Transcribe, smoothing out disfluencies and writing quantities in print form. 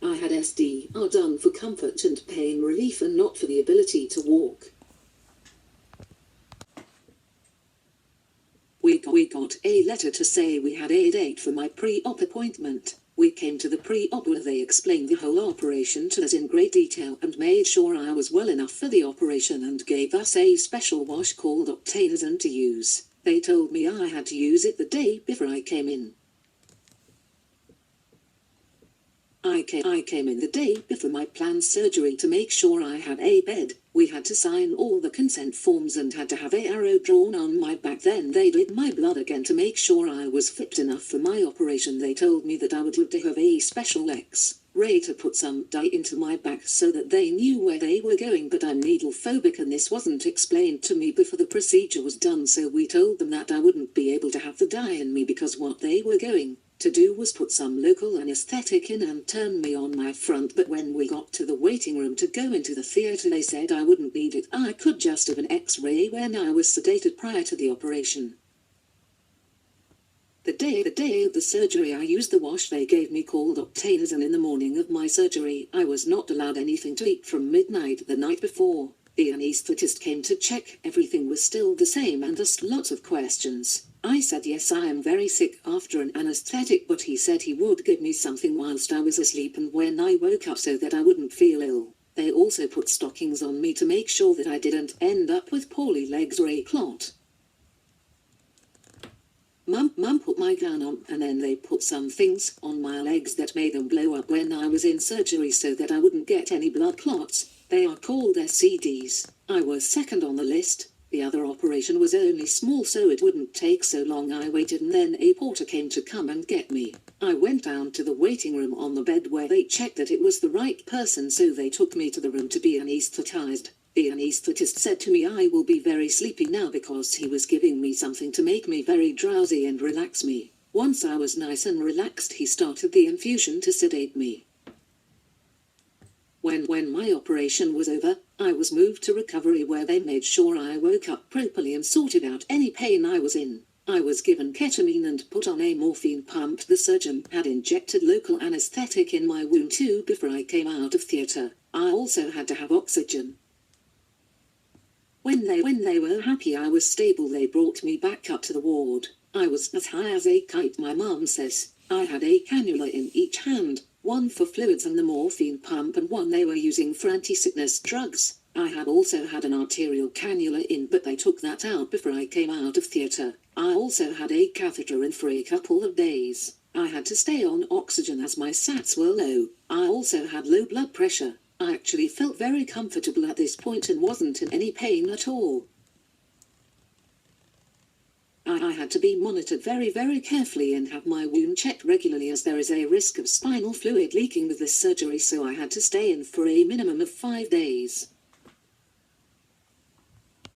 I had SDR done for comfort and pain relief and not for the ability to walk. We got a letter to say we had a date for my pre-op appointment. We came to the pre-op where they explained the whole operation to us in great detail and made sure I was well enough for the operation and gave us a special wash called Octazone to use. They told me I had to use it the day before I came in. I came in the day before my planned surgery to make sure I had a bed. We had to sign all the consent forms and had to have an arrow drawn on my back. Then they did my blood again to make sure I was fit enough for my operation. They told me that I would have to have a special X-ray to put some dye into my back so that they knew where they were going, but I'm needle phobic and this wasn't explained to me before the procedure was done, so we told them that I wouldn't be able to have the dye in me because what they were going to do was put some local anesthetic in and turn me on my front. But when we got to the waiting room to go into the theatre, they said I wouldn't need it. I could just have an X-ray when I was sedated prior to the operation. The day of the surgery, I used the wash they gave me called Octazone. In the morning of my surgery, I was not allowed anything to eat from midnight the night before. The anesthetist came to check everything was still the same and asked lots of questions. I said yes, I am very sick after an anesthetic, but he said he would give me something whilst I was asleep and when I woke up so that I wouldn't feel ill. They also put stockings on me to make sure that I didn't end up with poorly legs or a clot. Mum put my gown on and then they put some things on my legs that made them blow up when I was in surgery so that I wouldn't get any blood clots. They are called SCDs. I was second on the list. The other operation was only small so it wouldn't take so long. I waited and then a porter came to come and get me. I went down to the waiting room on the bed where they checked that it was the right person, so they took me to the room to be anesthetized. The anesthetist said to me I will be very sleepy now because he was giving me something to make me very drowsy and relax me. Once I was nice and relaxed, he started the infusion to sedate me. When my operation was over, I was moved to recovery where they made sure I woke up properly and sorted out any pain I was in. I was given ketamine and put on a morphine pump. The surgeon had injected local anesthetic in my wound too before I came out of theatre. I also had to have oxygen. When they were happy I was stable, they brought me back up to the ward. I was as high as a kite, my mum says. I had a cannula in each hand. One for fluids and the morphine pump, and one they were using for anti-sickness drugs. I had also had an arterial cannula in, but they took that out before I came out of theatre. I also had a catheter in for a couple of days. I had to stay on oxygen as my SATs were low. I also had low blood pressure. I actually felt very comfortable at this point and wasn't in any pain at all. I had to be monitored very, very carefully and have my wound checked regularly as there is a risk of spinal fluid leaking with this surgery, so I had to stay in for a minimum of 5 days.